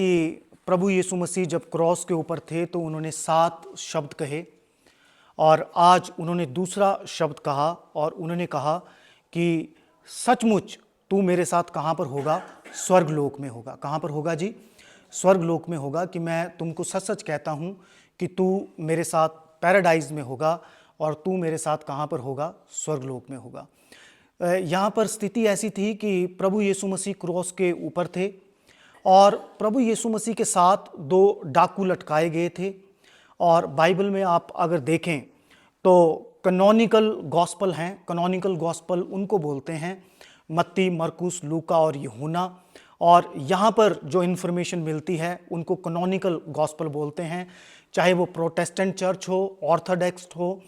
कि प्रभु यीशु मसीह जब क्रॉस के ऊपर थे तो उन्होंने 7 शब्द कहे और आज उन्होंने दूसरा शब्द कहा और उन्होंने कहा कि सचमुच तू मेरे साथ कहाँ पर होगा? स्वर्गलोक में होगा। कहाँ पर होगा जी? स्वर्गलोक में होगा। कि मैं तुमको सच सच कहता हूँ कि तू मेरे साथ पैराडाइज में होगा और तू मेरे साथ कहाँ पर होगा? स्वर्गलोक में होगा। यहाँ पर स्थिति ऐसी थी कि प्रभु यीशु मसीह क्रॉस के ऊपर थे और प्रभु यीशु मसीह के साथ 2 डाकू लटकाए गए थे। और बाइबल में आप अगर देखें तो कैनोनिकल गॉस्पल हैं। कैनोनिकल गॉस्पल उनको बोलते हैं मत्ती, मरकुस, लूका और यूहन्ना। और यहाँ पर जो इन्फॉर्मेशन मिलती है उनको कैनोनिकल गॉस्पल बोलते हैं। चाहे वो प्रोटेस्टेंट चर्च हो, ऑर्थोडॉक्स हो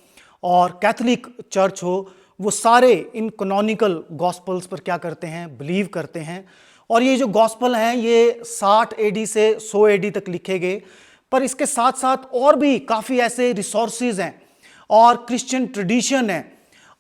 और कैथोलिक चर्च हो, वो सारे इन कैनोनिकल गॉस्पल्स पर क्या करते हैं? बिलीव करते हैं। और ये जो गॉस्पल हैं ये 60 एडी से 100 एडी तक लिखे गए। पर इसके साथ साथ और भी काफ़ी ऐसे रिसोर्सेज हैं और क्रिश्चियन ट्रेडिशन है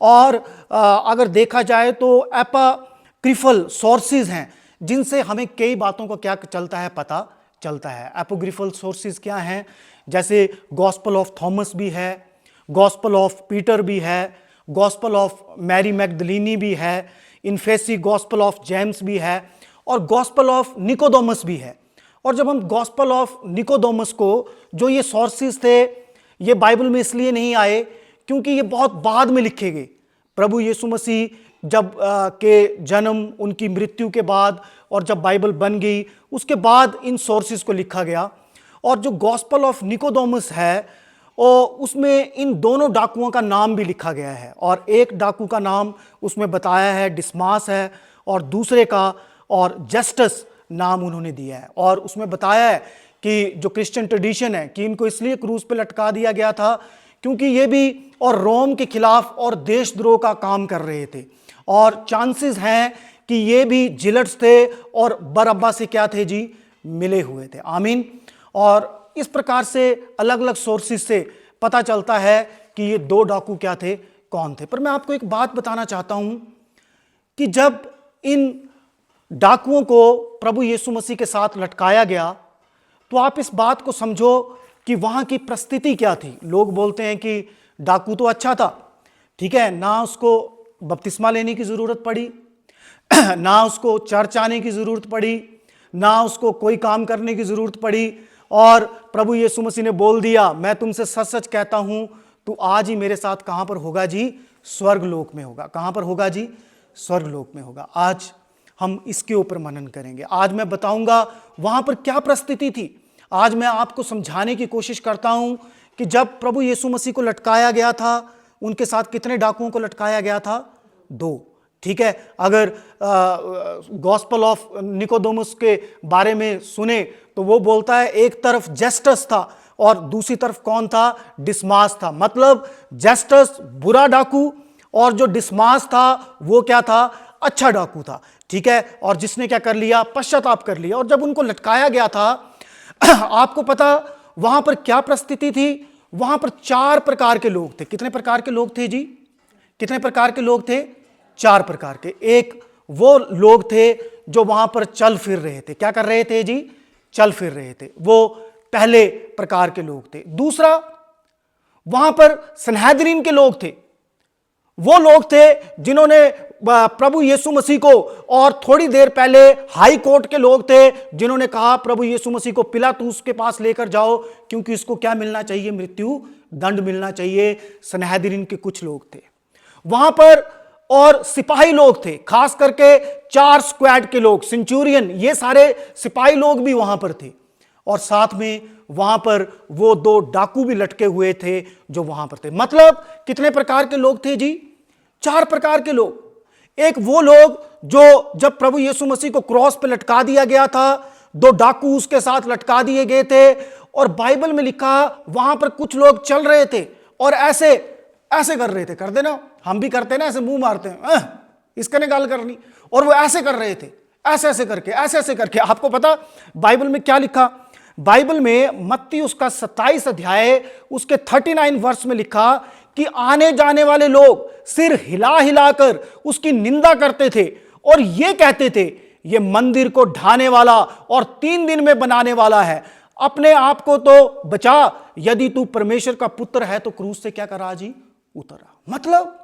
और अगर देखा जाए तो एपोक्रिफल सोर्सेज हैं जिनसे हमें कई बातों का क्या चलता है? पता चलता है। एपोक्रिफल सोर्सेज क्या हैं? जैसे गॉस्पल ऑफ थॉमस भी है, गॉस्पल ऑफ पीटर भी है, गॉस्पल ऑफ मैरी मैगदलीनी भी है, इन्फेसी गॉस्पल ऑफ जेम्स भी है और गॉस्पल ऑफ निकोदेमस भी है। और जब हम गॉस्पल ऑफ निकोदेमस को, जो ये सोर्सेज थे, ये बाइबल में इसलिए नहीं आए क्योंकि ये बहुत बाद में लिखे गए। प्रभु यीशु मसीह जब के जन्म, उनकी मृत्यु के बाद और जब बाइबल बन गई उसके बाद इन सोर्सेज को लिखा गया। और जो गॉस्पल ऑफ निकोदेमस है और उसमें इन दोनों डाकुओं का नाम भी लिखा गया है। और एक डाकू का नाम उसमें बताया है डिस्मास है और दूसरे का और जस्टस नाम उन्होंने दिया है। और उसमें बताया है कि जो क्रिश्चियन ट्रेडिशन है कि इनको इसलिए क्रूस पे लटका दिया गया था क्योंकि ये भी और रोम के खिलाफ और देशद्रोह का काम कर रहे थे और चांसेस हैं कि ये भी जिलट्स थे और बरअब्बा से क्या थे जी? मिले हुए थे। आमीन। और इस प्रकार से अलग अलग सोर्सेस से पता चलता है कि ये 2 डाकू क्या थे, कौन थे। पर मैं आपको एक बात बताना चाहता हूं कि जब इन डाकुओं को प्रभु यीशु मसीह के साथ लटकाया गया तो आप इस बात को समझो कि वहां की परिस्थिति क्या थी। लोग बोलते हैं कि डाकू तो अच्छा था, ठीक है, ना उसको बपतिस्मा लेने की जरूरत पड़ी, ना उसको चर्च आने की जरूरत पड़ी, ना उसको कोई काम करने की जरूरत पड़ी। और प्रभु यीशु मसीह ने बोल दिया, मैं तुमसे सच सच कहता हूं तू आज ही मेरे साथ कहां पर होगा जी? स्वर्गलोक में होगा। कहां पर होगा जी? स्वर्गलोक में होगा। आज हम इसके ऊपर मनन करेंगे। आज मैं बताऊंगा वहां पर क्या परिस्थिति थी। आज मैं आपको समझाने की कोशिश करता हूं कि जब प्रभु यीशु मसीह को लटकाया गया था उनके साथ कितने डाकुओं को लटकाया गया था? 2। ठीक है। अगर गॉस्पल ऑफ निकोदेमस के बारे में सुने तो वो बोलता है एक तरफ जस्टस था और दूसरी तरफ कौन था? डिस्मास था। मतलब जस्टस बुरा डाकू और जो डिस्मास था वो क्या था? अच्छा डाकू था। ठीक है। और जिसने क्या कर लिया? पश्चाताप कर लिया। और जब उनको लटकाया गया था आपको पता वहां पर क्या परिस्थिति थी? वहां पर 4 प्रकार के लोग थे। कितने प्रकार के लोग थे जी? कितने प्रकार के लोग थे? 4 प्रकार के। एक वो लोग थे जो वहां पर चल फिर रहे थे। क्या कर रहे थे जी? चल फिर रहे थे। वो पहले प्रकार के लोग थे। दूसरा, वहां पर सनहेदरीन के लोग थे। वो लोग थे जिन्होंने प्रभु यीशु मसीह को, और थोड़ी देर पहले हाई कोर्ट के लोग थे जिन्होंने कहा प्रभु यीशु मसीह को पिलातूस के पास लेकर जाओ क्योंकि इसको क्या मिलना चाहिए? मृत्यु दंड मिलना चाहिए। सनहेदरीन के कुछ लोग थे वहां पर। और सिपाही लोग थे, खास करके 4 स्क्वाड के लोग, सेंचुरियन, ये सारे सिपाही लोग भी वहां पर थे। और साथ में वहां पर वो 2 डाकू भी लटके हुए थे जो वहां पर थे। मतलब कितने प्रकार के लोग थे जी? 4 प्रकार के लोग। एक वो लोग जो जब प्रभु यीशु मसीह को क्रॉस पे लटका दिया गया था 2 डाकू उसके साथ लटका दिए गए थे। और बाइबल में लिखा वहां पर कुछ लोग चल रहे थे और ऐसे ऐसे कर रहे थे। कर देना, हम भी करते ना, ऐसे मुंह मारते हैं, इसका ने गाल करनी। और वो ऐसे कर रहे थे, ऐसे ऐसे करके, ऐसे ऐसे करके। आपको पता बाइबल में क्या लिखा? बाइबल में मत्ती उसका 27 अध्याय उसके 39 वर्ष में लिखा कि आने जाने वाले लोग सिर हिला हिलाकर उसकी निंदा करते थे और ये कहते थे ये मंदिर को ढाने वाला और 3 दिन में बनाने वाला है। अपने आप को तो बचा, यदि तू परमेश्वर का पुत्र है तो क्रूस से क्या करा जी, उतरा। मतलब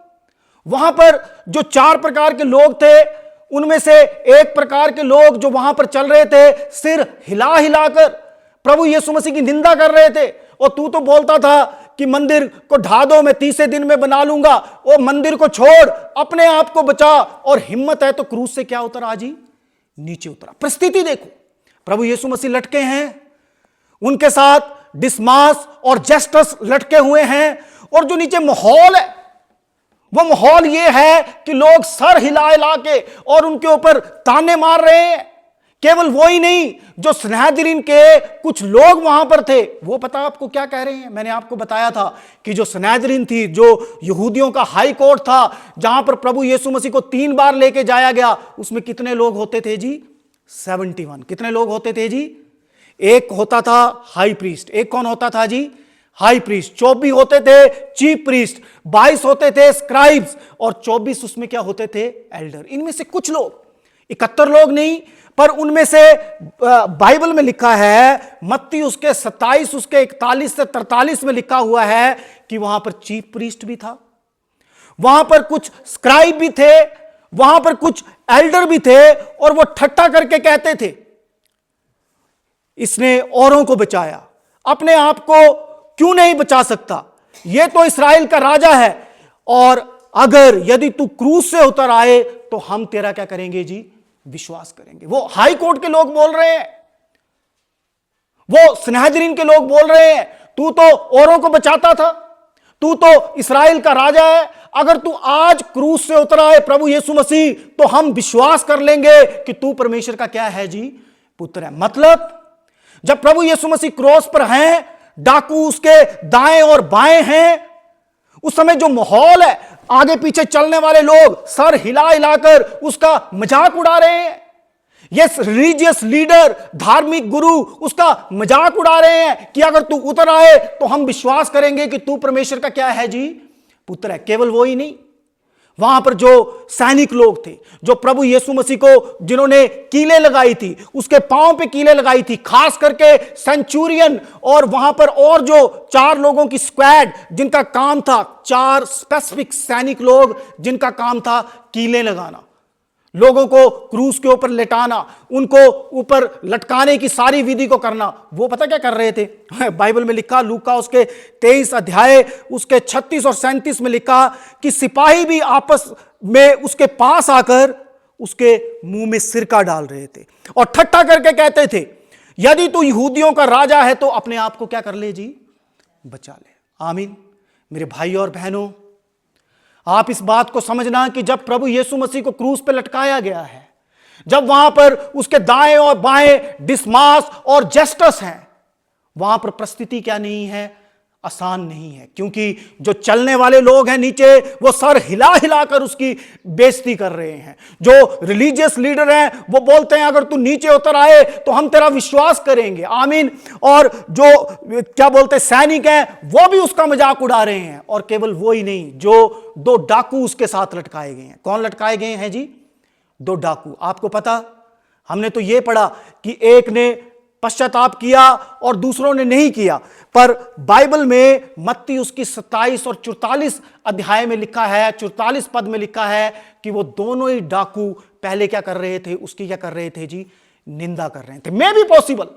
वहां पर जो 4 प्रकार के लोग थे, उनमें से एक प्रकार के लोग जो वहां पर चल रहे थे, सिर हिला हिलाकर प्रभु यीशु मसीह की निंदा कर रहे थे। और तू तो बोलता था कि मंदिर को ढा दो, मैं 30 दिन में बना लूंगा। वो मंदिर को छोड़, अपने आप को बचा, और हिम्मत है तो क्रूस से क्या उतरा जी, नीचे उतरा। परिस्थिति देखो, प्रभु यीशु मसीह लटके हैं, उनके साथ डिस्मास और जस्टस लटके हुए हैं, और जो नीचे माहौल है वो माहौल ये है कि लोग सर हिला हिला के और उनके ऊपर ताने मार रहे हैं। केवल वो ही नहीं, जो सनहेदरीन के कुछ लोग वहां पर थे, वो पता आपको क्या कह रहे हैं। मैंने आपको बताया था कि जो सनहेदरीन थी, जो यहूदियों का हाई कोर्ट था, जहां पर प्रभु यीशु मसीह को 3 बार लेके जाया गया, उसमें कितने लोग होते थे जी, 71। कितने लोग होते थे जी, एक होता था हाई प्रीस्ट। एक कौन होता था जी, हाई प्रीस्ट। 24 होते थे चीफ प्रीस्ट, 22 होते थे स्क्राइब्स, और 24 उसमें क्या होते थे, एल्डर। इनमें से कुछ लोग, 71 लोग नहीं, पर उनमें से बाइबल में लिखा है, मत्ती उसके 27 उसके 41 से 43 में लिखा हुआ है कि वहां पर चीफ प्रीस्ट भी था, वहां पर कुछ स्क्राइब भी थे, वहां पर कुछ एल्डर भी थे, और वो ठट्ठा करके कहते थे, इसने औरों को बचाया, अपने आप को क्यों नहीं बचा सकता, ये तो इस्राएल का राजा है, और अगर यदि तू क्रूस से उतर आए तो हम तेरा क्या करेंगे जी, विश्वास करेंगे। वो हाई कोर्ट के लोग बोल रहे हैं, वो सनहेदरीन के लोग बोल रहे हैं, तू तो औरों को बचाता था, तू तो इस्राएल का राजा है, अगर तू आज क्रूस से उतर आए प्रभु यीशु मसीह, तो हम विश्वास कर लेंगे कि तू परमेश्वर का क्या है जी, पुत्र है। मतलब जब प्रभु यीशु मसीह क्रॉस पर हैं, डाकू उसके दाएं और बाएं हैं, उस समय जो माहौल है, आगे पीछे चलने वाले लोग सर हिला हिलाकर उसका मजाक उड़ा रहे हैं। ये रिलीजियस लीडर, धार्मिक गुरु उसका मजाक उड़ा रहे हैं कि अगर तू उतर आए तो हम विश्वास करेंगे कि तू परमेश्वर का क्या है जी, पुत्र है। केवल वो ही नहीं, वहां पर जो सैनिक लोग थे, जो प्रभु यीशु मसीह को जिन्होंने कीलें लगाई थी, उसके पांव पे कीलें लगाई थी, खास करके सेंचुरियन, और वहां पर और जो 4 लोगों की स्क्वाड, जिनका काम था, 4 स्पेसिफिक सैनिक लोग जिनका काम था कीलें लगाना, लोगों को क्रूस के ऊपर लेटाना, उनको ऊपर लटकाने की सारी विधि को करना। वो पता क्या कर रहे थे, बाइबल में लिखा, लूका उसके 23 अध्याय उसके 36 और 37 में लिखा कि सिपाही भी आपस में उसके पास आकर उसके मुंह में सिरका डाल रहे थे और ठट्ठा करके कहते थे, यदि तू यहूदियों का राजा है तो अपने आप को क्या कर ले जी, बचा ले। आमीन। मेरे भाई और बहनों, आप इस बात को समझना कि जब प्रभु यीशु मसीह को क्रूस पे लटकाया गया है, जब वहां पर उसके दाएं और बाएं डिस्मास और जस्टस हैं, वहां पर परिस्थिति क्या नहीं है, आसान नहीं है। क्योंकि जो चलने वाले लोग हैं नीचे, वो सर हिला हिलाकर उसकी बेइज्जती कर रहे हैं। जो रिलीजियस लीडर हैं वो बोलते हैं अगर तू नीचे उतर आए तो हम तेरा विश्वास करेंगे। आमीन। और जो क्या बोलते सैनिक हैं वो भी उसका मजाक उड़ा रहे हैं। और केवल वो ही नहीं, जो 2 डाकू उसके साथ लटकाए गए हैं। कौन लटकाए गए हैं जी, 2 डाकू। आपको पता, हमने तो ये पढ़ा कि एक ने पश्चाताप किया और दूसरों ने नहीं किया, पर बाइबल में मत्ती उसकी 27 और 44 अध्याय में लिखा है, 44 पद में लिखा है कि वो दोनों ही डाकू पहले क्या कर रहे थे, उसकी क्या कर रहे थे जी, निंदा कर रहे थे। मे भी पॉसिबल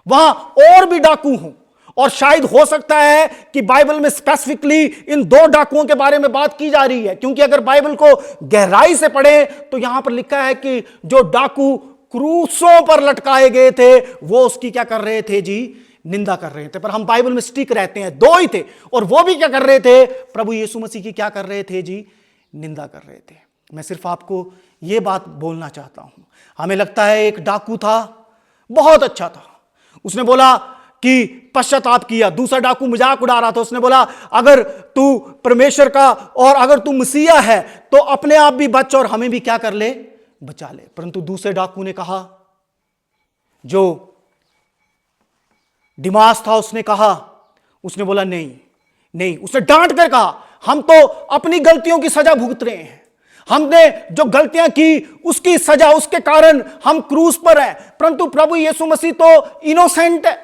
वहां और भी डाकू हों, और शायद हो सकता है कि बाइबल में स्पेसिफिकली इन 2 डाकुओं के बारे में बात की जा रही है। क्योंकि अगर बाइबल को गहराई से पढ़ें तो यहां पर लिखा है कि जो डाकू क्रूसों पर लटकाए गए थे वो उसकी क्या कर रहे थे जी, निंदा कर रहे थे। पर हम बाइबल में स्टिक रहते हैं, 2 ही थे, और वो भी क्या कर रहे थे, प्रभु यीशु मसीह की क्या कर रहे थे जी, निंदा कर रहे थे। मैं सिर्फ आपको ये बात बोलना चाहता हूं। हमें लगता है एक डाकू था, बहुत अच्छा था, उसने बोला कि पश्चाताप किया। दूसरा डाकू मजाक उड़ा रहा था, उसने बोला अगर तू परमेश्वर का और अगर तू मसीहा है तो अपने आप भी बच और हमें भी क्या कर ले, बचा ले। परंतु दूसरे डाकू ने कहा, जो दिमास था, उसने कहा, उसने बोला नहीं नहीं, उसने डांट कर कहा हम तो अपनी गलतियों की सजा भुगत रहे हैं, हमने जो गलतियां की उसकी सजा, उसके कारण हम क्रूस पर हैं, परंतु प्रभु यीशु मसीह तो इनोसेंट है।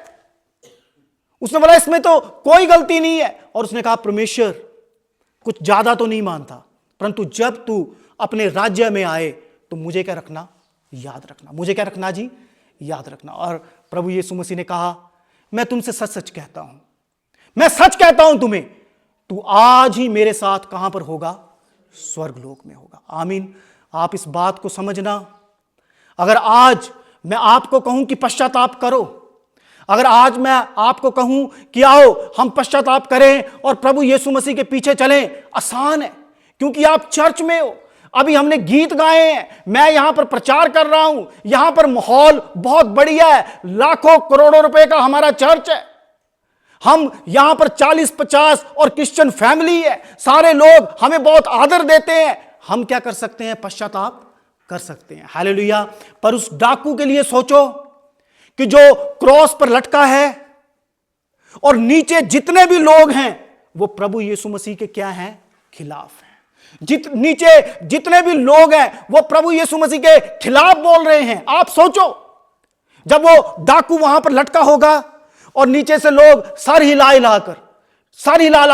उसने बोला इसमें तो कोई गलती नहीं है, और उसने कहा परमेश्वर कुछ ज्यादा तो नहीं मानता, परंतु जब तू अपने राज्य में आए तो मुझे क्या रखना, याद रखना। मुझे क्या रखना जी, याद रखना। और प्रभु यीशु मसीह ने कहा मैं तुमसे सच सच कहता हूं, मैं सच कहता हूं तुम्हें, तू आज ही मेरे साथ कहां पर होगा, स्वर्गलोक में होगा। आमीन। आप इस बात को समझना, अगर आज मैं आपको कहूं कि पश्चाताप करो, अगर आज मैं आपको कहूं कि आओ हम पश्चाताप करें और प्रभु यीशु मसीह के पीछे चलें, आसान है क्योंकि आप चर्च में हो। अभी हमने गीत गाए हैं, मैं यहां पर प्रचार कर रहा हूं, यहां पर माहौल बहुत बढ़िया है, लाखों करोड़ों रुपए का हमारा चर्च है, हम यहां पर 40-50 और क्रिश्चियन फैमिली है, सारे लोग हमें बहुत आदर देते हैं। हम क्या कर सकते हैं, पश्चाताप कर सकते हैं। हालेलुया। पर उस डाकू के लिए सोचो कि जो क्रॉस पर लटका है और नीचे जितने भी लोग हैं वो प्रभु यीशु मसीह के क्या हैं, खिलाफ हैं। नीचे जितने भी लोग हैं वो प्रभु यीशु मसीह के खिलाफ बोल रहे हैं। आप सोचो जब वो डाकू वहां पर लटका होगा और नीचे से लोग सर हिला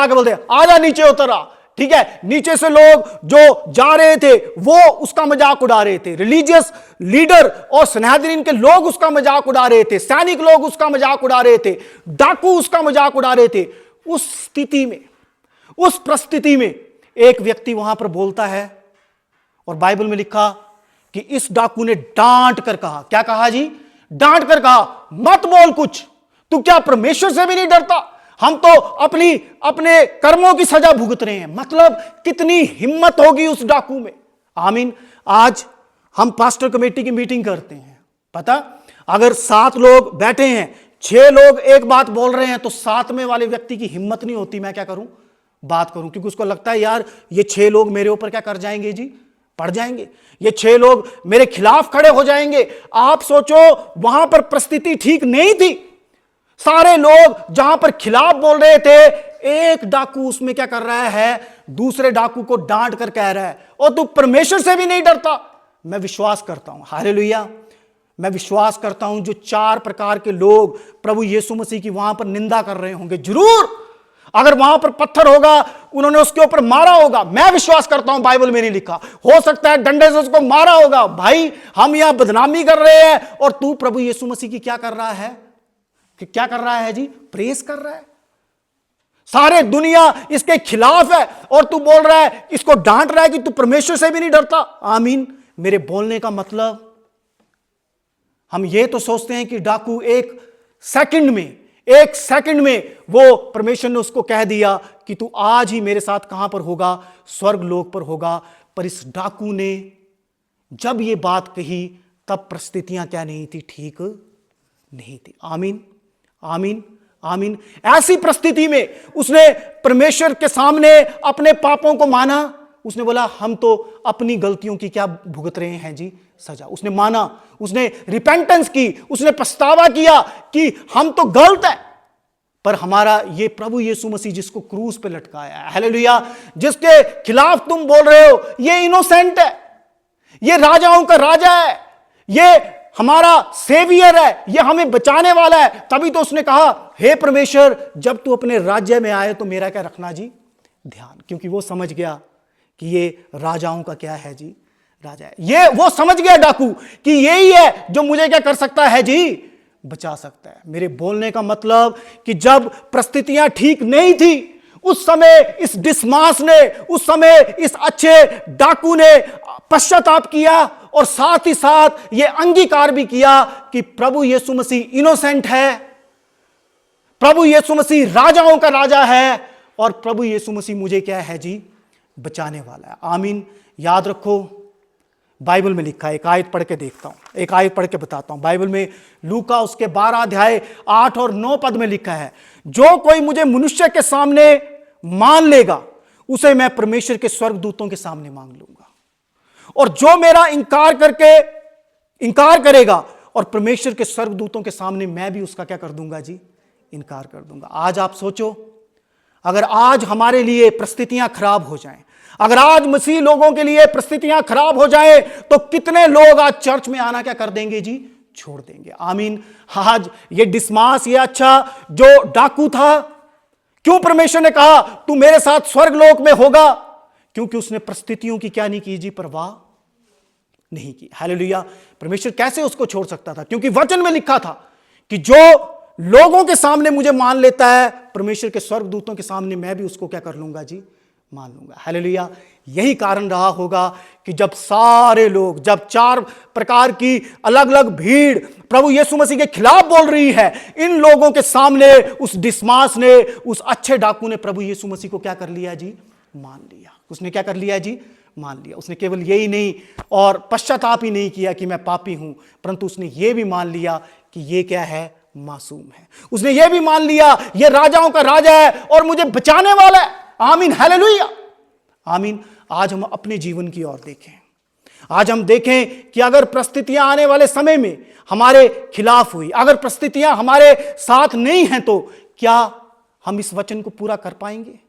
के बोलते आजा नीचे उतर आ, ठीक है। नीचे से लोग जो जा रहे थे वो उसका मजाक उड़ा रहे थे, रिलीजियस लीडर और सनहदरीन के लोग उसका मजाक उड़ा रहे थे, सैनिक लोग उसका मजाक उड़ा रहे थे, डाकू उसका मजाक उड़ा रहे थे। उस स्थिति में, उस परिस्थिति में एक व्यक्ति वहां पर बोलता है और बाइबल में लिखा कि इस डाकू ने डांट कर कहा, क्या कहा जी, डांट कर कहा मत बोल कुछ, तू क्या परमेश्वर से भी नहीं डरता, हम तो अपने कर्मों की सजा भुगत रहे हैं। मतलब कितनी हिम्मत होगी उस डाकू में। आमीन। आज हम पास्टर कमेटी की मीटिंग करते हैं, पता अगर 7 लोग बैठे हैं, 6 लोग एक बात बोल रहे हैं तो 7वें वाले व्यक्ति की हिम्मत नहीं होती मैं क्या करूं, बात करूं, क्योंकि उसको लगता है यार ये 6 लोग मेरे ऊपर क्या कर जाएंगे जी, पड़ जाएंगे, ये 6 लोग मेरे खिलाफ खड़े हो जाएंगे। आप सोचो वहां पर परिस्थिति ठीक नहीं थी, सारे लोग जहां पर खिलाफ बोल रहे थे, एक डाकू उसमें क्या कर रहा है, दूसरे डाकू को डांट कर कह रहा है और तू परमेश्वर से भी नहीं डरता। मैं विश्वास करता हूं, हालेलुया, मैं विश्वास करता हूं जो 4 प्रकार के लोग प्रभु यीशु मसीह की वहां पर निंदा कर रहे होंगे, जरूर अगर वहां पर पत्थर होगा उन्होंने उसके ऊपर मारा होगा, मैं विश्वास करता हूं, बाइबल में नहीं लिखा, हो सकता है डंडे से उसको मारा होगा। भाई हम यहां बदनामी कर रहे हैं और तू प्रभु यीशु मसीह की क्या कर रहा है, कि क्या कर रहा है जी, प्रेस कर रहा है। सारे दुनिया इसके खिलाफ है और तू बोल रहा है, इसको डांट रहा है कि तू परमेश्वर से भी नहीं डरता। आमीन। मेरे बोलने का मतलब, हम ये तो सोचते हैं कि डाकू एक सेकंड में वो परमेश्वर ने उसको कह दिया कि तू आज ही मेरे साथ कहां पर होगा, स्वर्ग लोक पर होगा। पर इस डाकू ने जब ये बात कही तब परिस्थितियां क्या नहीं थी, ठीक नहीं थी। आमीन, आमीन, आमीन। ऐसी परिस्थिति में उसने परमेश्वर के सामने अपने पापों को माना। उसने बोला हम तो अपनी गलतियों की क्या भुगत रहे हैं जी, सजा। उसने माना, उसने रिपेंटेंस की, उसने पछतावा किया कि हम तो गलत है, पर हमारा ये प्रभु यीशु मसीह जिसको क्रूस पे लटकाया है, हालेलुया, जिसके खिलाफ तुम बोल रहे हो, ये इनोसेंट है, ये राजाओं का राजा है, ये हमारा सेवियर है, ये हमें बचाने वाला है। तभी तो उसने कहा हे परमेश्वर जब तू अपने राज्य में आए तो मेरा क्या रखना जी, ध्यान, क्योंकि वो समझ गया कि ये राजाओं का क्या है जी, राजा है। ये वो समझ गया डाकू कि यही है जो मुझे क्या कर सकता है जी, बचा सकता है। मेरे बोलने का मतलब कि जब परिस्थितियां ठीक नहीं थी उस समय इस डिसमास ने, उस समय इस अच्छे डाकू ने पश्चाताप किया और साथ ही साथ यह अंगीकार भी किया कि प्रभु यीशु मसीह इनोसेंट है, प्रभु यीशु मसीह राजाओं का राजा है और प्रभु यीशु मसीह मुझे क्या है जी, बचाने वाला है। आमीन। याद रखो बाइबल में लिखा है, एक आयत पढ़ के देखता हूं, एक आयत पढ़ के बताता हूं। बाइबल में लूका उसके 12 अध्याय 8 और 9 पद में लिखा है, जो कोई मुझे मनुष्य के सामने मान लेगा उसे मैं परमेश्वर के स्वर्गदूतों के सामने मांग लूंगा, और जो मेरा इंकार करेगा और परमेश्वर के स्वर्गदूतों के सामने मैं भी उसका क्या कर दूंगा जी, इनकार कर दूंगा। आज आप सोचो अगर आज हमारे लिए परिस्थितियां खराब हो जाएं, अगर आज मसीह लोगों के लिए परिस्थितियां खराब हो जाएं, तो कितने लोग आज चर्च में आना क्या कर देंगे जी? छोड़ देंगे। आमीन। आज ये डिस्मास, ये अच्छा जो डाकू था, क्यों परमेश्वर ने कहा तू मेरे साथ स्वर्ग लोक में होगा? क्योंकि उसने परिस्थितियों की क्या नहीं की जी? परवाह नहीं की। हालेलुया। परमेश्वर कैसे उसको छोड़ सकता था? क्योंकि वचन में लिखा था कि जो लोगों के सामने मुझे मान लेता है, परमेश्वर के स्वर्गदूतों के सामने मैं भी उसको क्या कर लूंगा जी? मान लूंगा। हालेलुया। यही कारण रहा होगा कि जब सारे लोग, जब 4 प्रकार की अलग अलग भीड़ प्रभु यीशु मसीह के खिलाफ बोल रही है, इन लोगों के सामने उस डिस्मास ने, उस अच्छे डाकू ने प्रभु यीशु मसीह को क्या कर लिया जी? मान लिया। उसने क्या कर लिया जी? मान लिया। उसने केवल यही नहीं और पश्चाताप ही नहीं किया कि मैं पापी हूं, परंतु उसने यह भी मान लिया कि यह क्या है? मासूम है। उसने यह भी मान लिया यह राजाओं का राजा है और मुझे बचाने वाला है। आमीन। हालेलुया। आमीन। आज हम अपने जीवन की ओर देखें। आज हम देखें कि अगर परिस्थितियां आने वाले समय में हमारे खिलाफ हुई, अगर परिस्थितियां हमारे साथ नहीं हैं, तो क्या हम इस वचन को पूरा कर पाएंगे?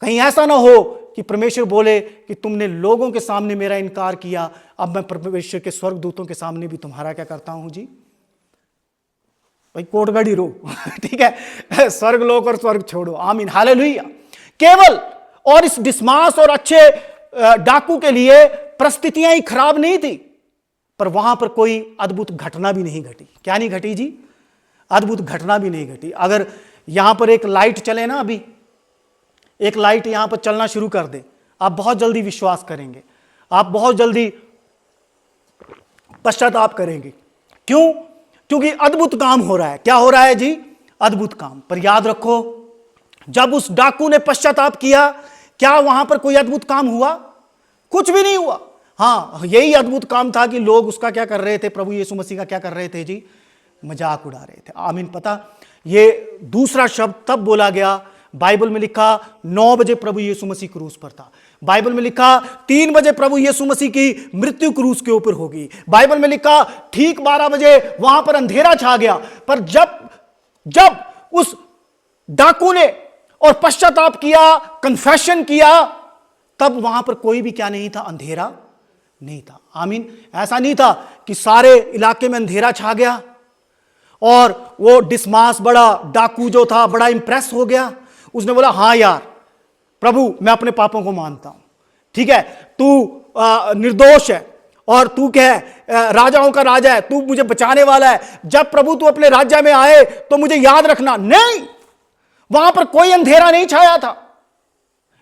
कहीं ऐसा ना हो कि परमेश्वर बोले कि तुमने लोगों के सामने मेरा इनकार किया, अब मैं परमेश्वर के स्वर्गदूतों के सामने भी तुम्हारा क्या करता हूं जी? भाई कोटगढ़ी रो ठीक है, स्वर्ग लोक और स्वर्ग छोड़ो। आमीन। हालेलुया। केवल और इस डिस्मास और अच्छे डाकू के लिए परिस्थितियां ही खराब नहीं थी, पर वहां पर कोई अद्भुत घटना भी नहीं घटी। क्या नहीं घटी जी? अद्भुत घटना भी नहीं घटी। अगर यहां पर एक लाइट चले ना, अभी एक लाइट यहां पर चलना शुरू कर दे, आप बहुत जल्दी विश्वास करेंगे, आप बहुत जल्दी पश्चाताप करेंगे। क्यों? क्योंकि अद्भुत काम हो रहा है। क्या हो रहा है जी? अद्भुत काम। पर याद रखो, जब उस डाकू ने पश्चाताप किया, क्या वहां पर कोई अद्भुत काम हुआ? कुछ भी नहीं हुआ। हां, यही अद्भुत काम था कि लोग उसका क्या कर रहे थे? प्रभु यीशु मसीह का क्या कर रहे थे जी? मजाक उड़ा रहे थे। आमीन। पता, ये दूसरा शब्द तब बोला गया, बाइबल में लिखा 9 बजे प्रभु यीशु मसीह क्रूस पर था। बाइबल में लिखा 3 बजे प्रभु यीशु मसीह की मृत्यु क्रूस के ऊपर होगी। बाइबल में लिखा ठीक 12 बजे वहां पर अंधेरा छा गया। पर जब उस डाकू ने और पश्चाताप किया, कन्फेशन किया, तब वहां पर कोई भी क्या नहीं था? अंधेरा नहीं था। आमीन। ऐसा नहीं था कि सारे इलाके में अंधेरा छा गया और वो डिस्मास बड़ा डाकू जो था बड़ा इंप्रेस हो गया। उसने बोला हां यार प्रभु, मैं अपने पापों को मानता हूं, ठीक है, तू निर्दोष है और तू क्या है? राजाओं का राजा है, तू मुझे बचाने वाला है, जब प्रभु तू अपने राज्य में आए तो मुझे याद रखना। नहीं, वहां पर कोई अंधेरा नहीं छाया था।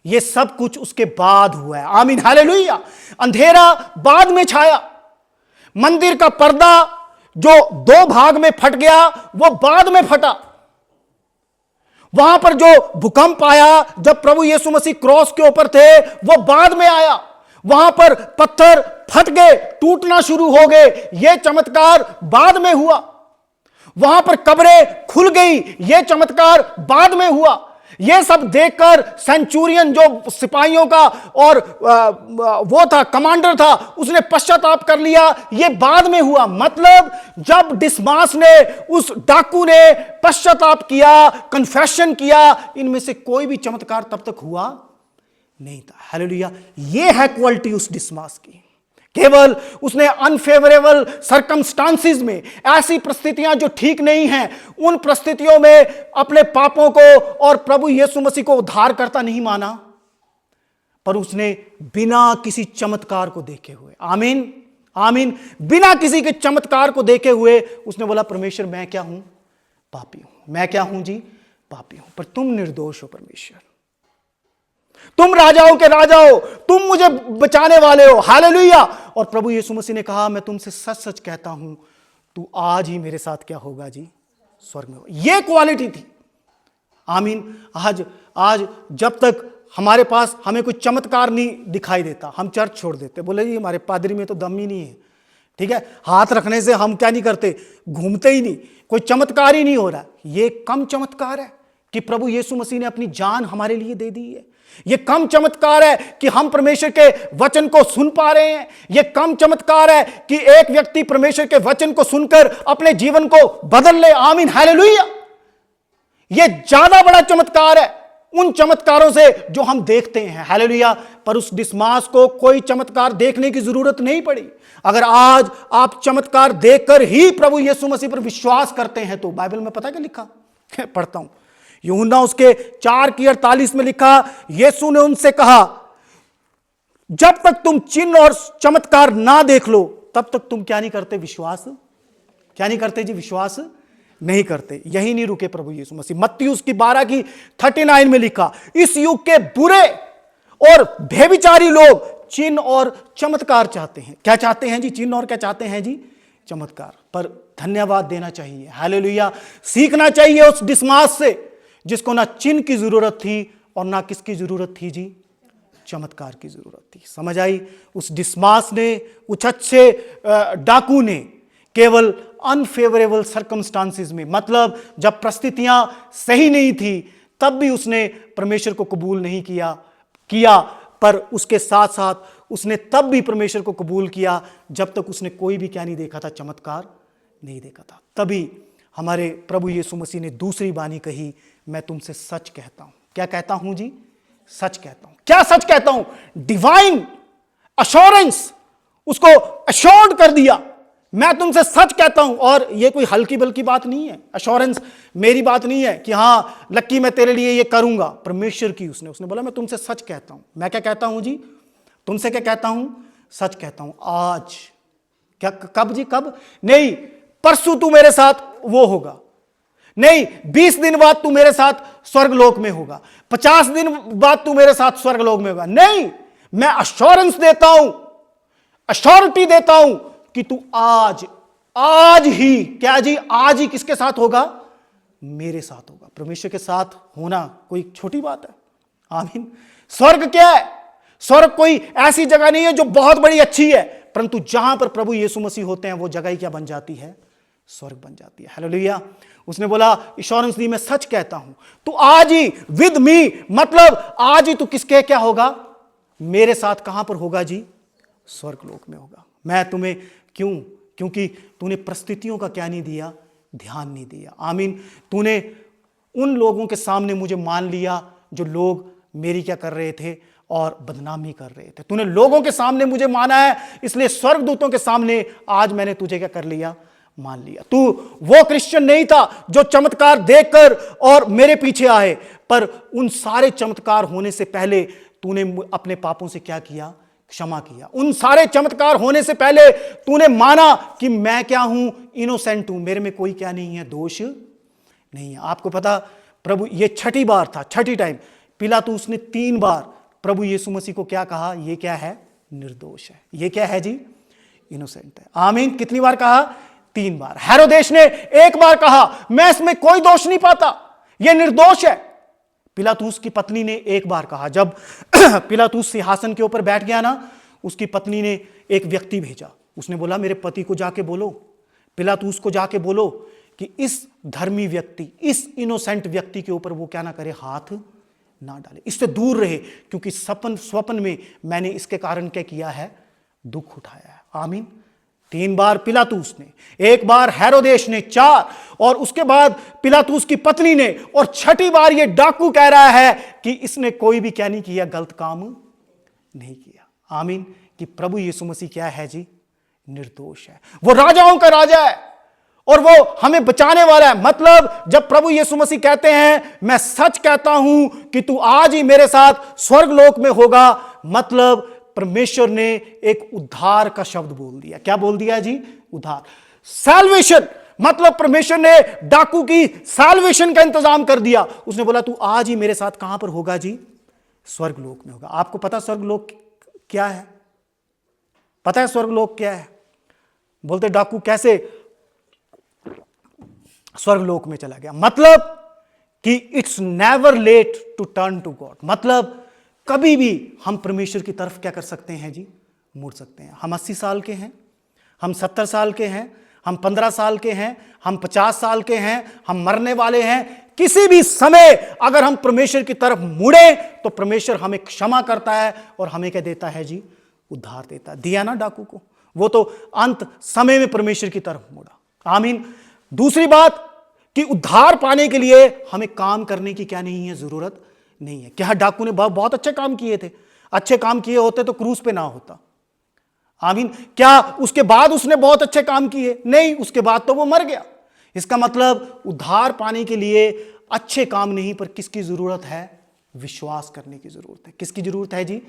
यह सब कुछ उसके बाद हुआ है। आमीन। हालेलुया। अंधेरा बाद में छाया। मंदिर का पर्दा जो 2 भाग में फट गया, वो बाद में फटा। वहां पर जो भूकंप आया जब प्रभु यीशु मसीह क्रॉस के ऊपर थे, वो बाद में आया। वहां पर पत्थर फट गए, टूटना शुरू हो गए, यह चमत्कार बाद में हुआ। वहां पर कब्रें खुल गई, यह चमत्कार बाद में हुआ। यह सब देखकर सेंचुरियन जो सिपाहियों का और वो था, कमांडर था, उसने पश्चाताप कर लिया। यह बाद में हुआ। मतलब जब डिस्मास ने, उस डाकू ने पश्चाताप किया, कन्फेशन किया, इनमें से कोई भी चमत्कार तब तक हुआ नहीं था। हालेलुया। यह है क्वालिटी उस डिस्मास की। केवल उसने अनफेवरेबल सर्कमस्टांसिस में, ऐसी परिस्थितियां जो ठीक नहीं हैं, उन परिस्थितियों में अपने पापों को और प्रभु यीशु मसीह को उद्धारकर्ता नहीं माना, पर उसने बिना किसी चमत्कार को देखे हुए, आमीन आमीन, बिना किसी के चमत्कार को देखे हुए उसने बोला परमेश्वर मैं क्या हूं? पापी हूं। मैं क्या हूं जी? पापी हूं। पर तुम निर्दोष हो परमेश्वर, तुम राजाओं के राजा हो, तुम मुझे बचाने वाले हो। हालेलुया। और प्रभु यीशु मसीह ने कहा मैं तुमसे सच सच कहता हूं, तू आज ही मेरे साथ क्या होगा जी? स्वर्ग में होगा। यह क्वालिटी थी। आमीन। आज जब तक हमारे पास हमें कोई चमत्कार नहीं दिखाई देता, हम चर्च छोड़ देते, बोले जी हमारे पादरी में तो दम ही नहीं है, ठीक है, हाथ रखने से हम क्या नहीं करते, घूमते ही नहीं, कोई चमत्कार ही नहीं हो रहा। यह कम चमत्कार है कि प्रभु यीशु मसीह ने अपनी जान हमारे लिए दे दी है। यह कम चमत्कार है कि हम परमेश्वर के वचन को सुन पा रहे हैं। यह कम चमत्कार है कि एक व्यक्ति परमेश्वर के वचन को सुनकर अपने जीवन को बदल ले। आमीन। हालेलुया। यह ज्यादा बड़ा चमत्कार है उन चमत्कारों से जो हम देखते हैं। हालेलुया। पर उस डिस्मास को कोई चमत्कार देखने की जरूरत नहीं पड़ी। अगर आज आप चमत्कार देखकर ही प्रभु यीशु मसीह पर विश्वास करते हैं तो बाइबल में पता क्या लिखा पढ़ता हूं, यूहन्ना उसके 4:48 में लिखा, यीशु ने उनसे कहा, जब तक तुम चिन्ह और चमत्कार ना देख लो तब तक तुम क्या नहीं करते, विश्वास क्या नहीं करते जी, विश्वास नहीं करते। यही नहीं रुके प्रभु यीशु मसीह। मत्ती उसकी 12:39 में लिखा, इस युग के बुरे और व्यभिचारी लोग चिन्ह और चमत्कार चाहते हैं। क्या चाहते हैं जी, चिन्ह और क्या चाहते हैं जी, चमत्कार। पर धन्यवाद देना चाहिए, हालेलुया, सीखना चाहिए उस डिस्मास से जिसको ना चिन्ह की जरूरत थी और ना किसकी जरूरत थी जी, चमत्कार की जरूरत थी। समझ आई? उस डिस्मास ने, उस अच्छे डाकू ने केवल अनफेवरेबल सर्कमस्टांसिस में, मतलब जब परिस्थितियां सही नहीं थी तब भी उसने परमेश्वर को कबूल नहीं किया, पर उसके साथ साथ उसने तब भी परमेश्वर को कबूल किया जब तक उसने कोई भी क्या नहीं देखा था, चमत्कार नहीं देखा था। तभी हमारे प्रभु यीशु मसीह ने दूसरी बानी कही, मैं तुमसे सच कहता हूं। क्या कहता हूं जी, सच कहता हूं। क्या सच कहता हूं? डिवाइन अश्योरेंस, उसको अश्योर्ड कर दिया, मैं तुमसे सच कहता हूं। और यह कोई हल्की बल्की बात नहीं है, अश्योरेंस मेरी बात नहीं है कि हां लक्की मैं तेरे लिए ये करूंगा, परमेश्वर की उसने बोला मैं तुमसे सच कहता हूं। मैं क्या कहता हूं जी, तुमसे क्या कहता हूं, सच कहता हूं। आज क्या, कब जी, कब नहीं, परसों तू मेरे साथ वो होगा, नहीं 20 दिन बाद तू मेरे साथ स्वर्गलोक में होगा, 50 दिन बाद तू मेरे साथ स्वर्गलोक में होगा। नहीं, मैं अश्योरेंस देता हूं, अश्योरिटी देता हूं कि तू आज ही, क्या जी, आज ही किसके साथ होगा, मेरे साथ होगा। परमेश्वर के साथ होना कोई छोटी बात है? आमीन। स्वर्ग क्या है? स्वर्ग कोई ऐसी जगह नहीं है जो बहुत बड़ी अच्छी है, परंतु जहां पर प्रभु यीशु मसीह होते हैं वो जगह ही क्या बन जाती है, स्वर्ग बन जाती है। हालेलुया। उसने बोला इंश्योरेंस दी, मैं सच कहता हूं, तू आज ही विद मी, मतलब आज ही तू किसके क्या होगा, मेरे साथ। कहां पर होगा जी, स्वर्गलोक में होगा। मैं तुम्हें क्योंकि तूने परिस्थितियों का क्या नहीं दिया, ध्यान नहीं दिया। आमीन। तूने उन लोगों के सामने मुझे मान लिया जो लोग मेरी क्या कर रहे थे और बदनामी कर रहे थे। तूने लोगों के सामने मुझे माना है, इसलिए स्वर्गदूतों के सामने आज मैंने तुझे क्या कर लिया, मान लिया। तू वो क्रिश्चियन नहीं था जो चमत्कार देखकर और मेरे पीछे आए, पर उन सारे चमत्कार होने से पहले तूने अपने पापों से क्या किया, क्षमा किया। उन सारे चमत्कार होने से पहले तूने माना कि मैं क्या हूं, इनोसेंट हूं, मेरे में कोई क्या नहीं है, दोष नहीं है। आपको पता, प्रभु ये छठी बार था, छठी टाइम पिलातुस ने 3 बार प्रभु यीशु मसीह को क्या कहा, ये क्या है, निर्दोष है। ये क्या है जी, इनोसेंट है। आमीन। कितनी बार कहा, 3 बार। हेरोदेस ने 1 बार कहा, मैं इसमें कोई दोष नहीं पाता, ये निर्दोष है। पिलातुस की पत्नी ने 1 बार कहा। जब पिलातुस सिंहासन के ऊपर बैठ गया ना, उसकी पत्नी ने एक व्यक्ति भेजा, उसने बोला मेरे पति को जाके बोलो, पिलातुस को जाके बोलो कि इस धर्मी व्यक्ति, इस इनोसेंट व्यक्ति के ऊपर वो क्या ना करे, हाथ ना डाले, इससे दूर रहे, क्योंकि स्वप्न में मैंने इसके कारण क्या किया है, दुख उठाया है। आमीन। 3 बार पिलातुस ने, 1 बार हेरोदेस ने, 4, और उसके बाद पिलातुस की पत्नी ने, और छठी बार ये डाकू कह रहा है कि इसने कोई भी क्या नहीं किया, गलत काम नहीं किया। आमीन। कि प्रभु यीशु मसीह क्या है जी, निर्दोष है। वो राजाओं का राजा है और वो हमें बचाने वाला है। मतलब जब प्रभु यीशु मसीह कहते हैं मैं सच कहता हूं कि तू आज ही मेरे साथ स्वर्गलोक में होगा, मतलब परमेश्वर ने एक उद्धार का शब्द बोल दिया। क्या बोल दिया जी, उद्धार, सैल्वेशन। मतलब परमेश्वर ने डाकू की सैल्वेशन का इंतजाम कर दिया। उसने बोला तू आज ही मेरे साथ कहां पर होगा जी, स्वर्गलोक में होगा। आपको पता स्वर्गलोक क्या है? पता है स्वर्गलोक क्या है? बोलते डाकू कैसे स्वर्गलोक में चला गया? मतलब कि it's never late to turn to God. मतलब कभी भी हम परमेश्वर की तरफ क्या कर सकते हैं जी, मुड़ सकते हैं। हम 80 साल के हैं, हम 70 साल के हैं, हम 15 साल के हैं, हम 50 साल के हैं, हम मरने वाले हैं। किसी भी समय अगर हम परमेश्वर की तरफ मुड़े तो परमेश्वर हमें क्षमा करता है और हमें क्या देता है जी, उद्धार देता है। दिया ना डाकू को, वो तो अंत समय में परमेश्वर की तरफ मुड़ा। आमीन। दूसरी बात कि उद्धार पाने के लिए हमें काम करने की क्या नहीं है, जरूरत नहीं है। क्या डाकू ने बहुत अच्छे काम किए थे? अच्छे काम किए होते तो क्रूज पे ना होता। आमीन। क्या उसके बाद उसने बहुत अच्छे काम किए? नहीं, उसके बाद तो वो मर गया। इसका मतलब उद्धार पाने के लिए अच्छे काम नहीं, पर किसकी जरूरत है? विश्वास करने की जरूरत है। किसकी जरूरत है जी?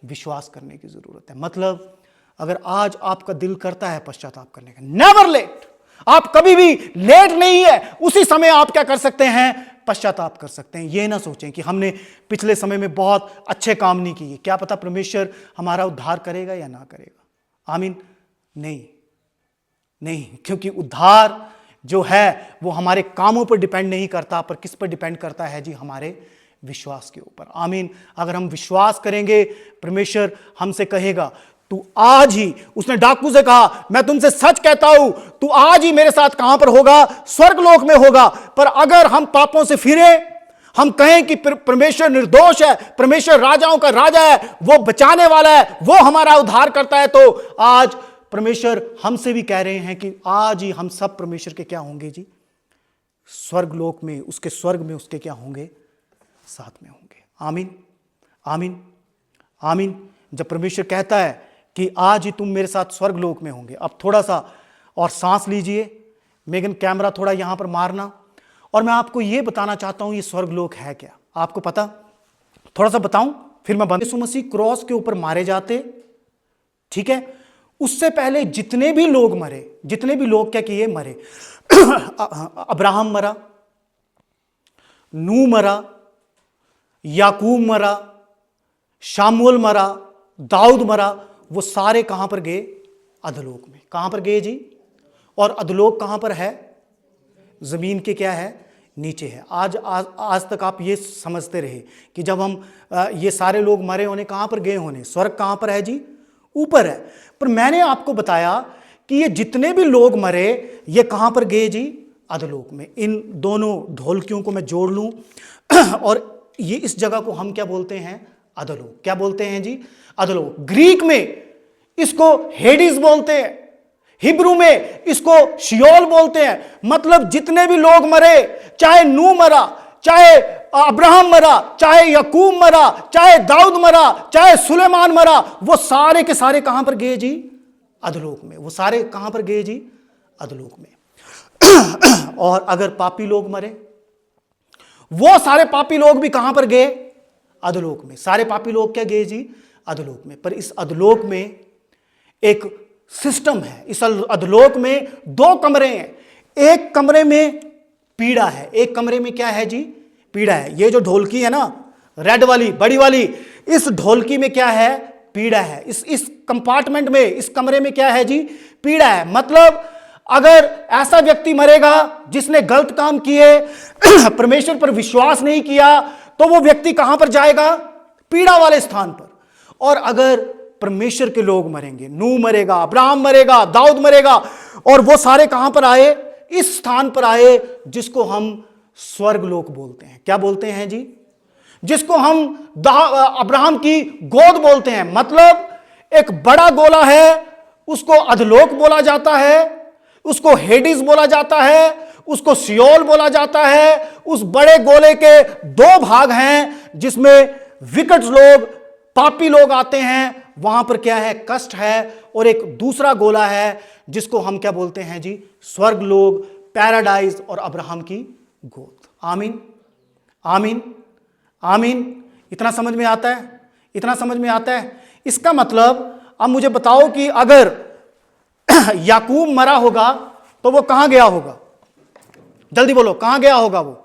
विश्वास करने की जरूरत है। मतलब अगर आज आपका दिल करता है पश्चाताप करने का, नेवर लेट। आप कभी भी लेट नहीं है। उसी समय आप क्या कर सकते हैं? पश्चाताप कर सकते हैं। यह ना सोचें कि हमने पिछले समय में बहुत अच्छे काम नहीं किए, क्या पता परमेश्वर हमारा उद्धार करेगा या ना करेगा। आमीन। नहीं, नहीं, क्योंकि उद्धार जो है वो हमारे कामों पर डिपेंड नहीं करता, पर किस पर डिपेंड करता है जी? हमारे विश्वास के ऊपर। आमीन। अगर हम विश्वास करेंगे, परमेश्वर हमसे कहेगा तू आज ही, उसने डाकू से कहा मैं तुमसे सच कहता हूं, तू आज ही मेरे साथ कहां पर होगा? स्वर्गलोक में होगा। पर अगर हम पापों से फिरे, हम कहें कि परमेश्वर निर्दोष है, परमेश्वर राजाओं का राजा है, वो बचाने वाला है, वो हमारा उद्धार करता है, तो आज परमेश्वर हमसे भी कह रहे हैं कि आज ही हम सब परमेश्वर के क्या होंगे जी? स्वर्गलोक में, उसके स्वर्ग में उसके क्या होंगे? साथ में होंगे। आमीन, आमीन, आमीन। जब परमेश्वर कहता है कि आज ही तुम मेरे साथ स्वर्गलोक में होंगे। अब थोड़ा सा और सांस लीजिए। मेगन, कैमरा थोड़ा यहां पर मारना। और मैं आपको यह बताना चाहता हूं ये स्वर्गलोक है क्या? आपको पता? थोड़ा सा बताऊं फिर मैं बंद। यीशु मसीह क्रॉस के ऊपर मारे जाते, ठीक है, उससे पहले जितने भी लोग मरे, जितने भी लोग क्या किए? मरे। अब्राहम मरा, नूह मरा, याकूब मरा, शामुएल मरा, दाऊद मरा। वो सारे कहां पर गए? अधोलोक में। कहां पर गए जी? और अधोलोक कहां पर है? जमीन के क्या है? नीचे है। आज तक आप ये समझते रहे कि जब हम ये सारे लोग मरे होने कहां पर गए होने? स्वर्ग कहां पर है जी? ऊपर है। पर मैंने आपको बताया कि ये जितने भी लोग मरे ये कहां पर गए जी? अधोलोक में। इन दोनों ढोलकियों को मैं जोड़ लूं और ये इस जगह को हम क्या बोलते हैं? अधोलोक। क्या बोलते हैं जी? अधोलोक। ग्रीक में इसको हेडिस बोलते हैं, हिब्रू में इसको शियोल बोलते हैं। मतलब जितने भी लोग मरे, चाहे नूह मरा, चाहे अब्राहम मरा, चाहे याकूब मरा, चाहे दाऊद मरा, चाहे सुलेमान मरा, वो सारे के सारे कहां पर गए जी? अधोलोक में। वो सारे कहां पर गए जी? अधोलोक में। और अगर पापी लोग मरे, वो सारे पापी लोग भी कहां पर गए? अधोलोक में। सारे पापी लोग क्या गए जी? अधोलोक में। पर इस अधोलोक में एक सिस्टम है। इस अधोलोक में दो कमरे हैं। एक कमरे में पीड़ा है, एक कमरे में क्या है जी? पीड़ा है। ये जो ढोलकी है ना, रेड वाली, बड़ी वाली, इस ढोलकी में क्या है? पीड़ा है। इस कंपार्टमेंट में, इस कमरे में क्या है जी? पीड़ा है। मतलब अगर ऐसा व्यक्ति मरेगा जिसने गलत काम किए, परमेश्वर पर विश्वास नहीं किया, तो वो व्यक्ति कहां पर जाएगा? पीड़ा वाले स्थान पर। और अगर परमेश्वर के लोग मरेंगे, नूह मरेगा, अब्राहम मरेगा, दाऊद मरेगा, और वो सारे कहां पर आए? इस स्थान पर आए जिसको हम स्वर्गलोक बोलते हैं। क्या बोलते हैं जी? जिसको हम अब्राहम की गोद बोलते हैं। मतलब एक बड़ा गोला है, उसको अधोलोक बोला जाता है, उसको हेडिस बोला जाता है, उसको सियोल बोला जाता है। उस बड़े गोले के दो भाग हैं जिसमें विकट लोग, पापी लोग आते हैं। वहां पर क्या है? कष्ट है। और एक दूसरा गोला है जिसको हम क्या बोलते हैं जी? स्वर्ग लोग, पैराडाइज और अब्राहम की गोद। आमीन, आमीन, आमीन। इतना समझ में आता है? इतना समझ में आता है? इसका मतलब अब मुझे बताओ कि अगर याकूब मरा होगा तो वो कहां गया होगा? जल्दी बोलो, कहां गया होगा? वो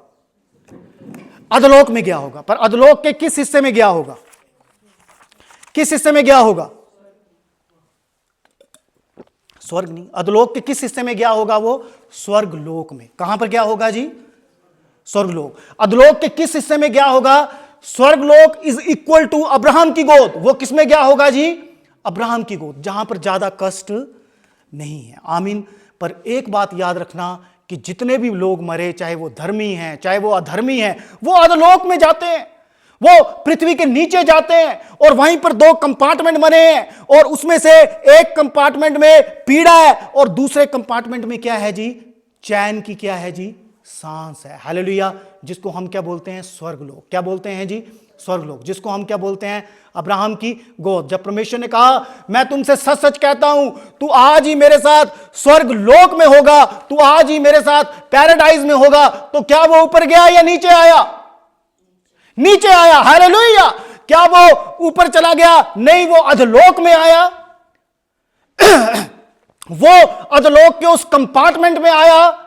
अधोलोक में गया होगा। पर अधोलोक के किस हिस्से में गया होगा? किस हिस्से में गया होगा? स्वर्ग नहीं, अधोलोक के किस हिस्से में गया होगा? वो स्वर्ग लोक में। कहां पर गया होगा जी? स्वर्गलोक। अधोलोक के किस हिस्से में गया होगा? स्वर्गलोक इज इक्वल टू अब्राहम की गोद। वो किस में गया होगा जी? अब्राहम की गोद, जहां पर ज्यादा कष्ट नहीं है। आमीन। पर एक बात याद रखना कि जितने भी लोग मरे, चाहे वो धर्मी हैं चाहे वो अधर्मी हैं, वो अधोलोक में जाते हैं, वो पृथ्वी के नीचे जाते हैं। और वहीं पर दो कंपार्टमेंट बने हैं, और उसमें से एक कंपार्टमेंट में पीड़ा है और दूसरे कंपार्टमेंट में क्या है जी? चैन की क्या है जी? सांस है। हालेलुया। जिसको हम क्या बोलते हैं? स्वर्गलोक। क्या बोलते हैं जी? स्वर्गलोक। जिसको हम क्या बोलते हैं? अब्राहम की गोद। जब परमेश्वर ने कहा मैं तुमसे सच सच कहता हूं, तू आज ही मेरे साथ स्वर्गलोक में होगा, तू आज ही मेरे साथ पैराडाइज में होगा, तो क्या वो ऊपर गया या नीचे आया? नीचे आया। हालेलुया। क्या वो ऊपर चला गया? नहीं, वो अधोलोक में आया। वो अधोलोक के उस कंपार्टमेंट में आया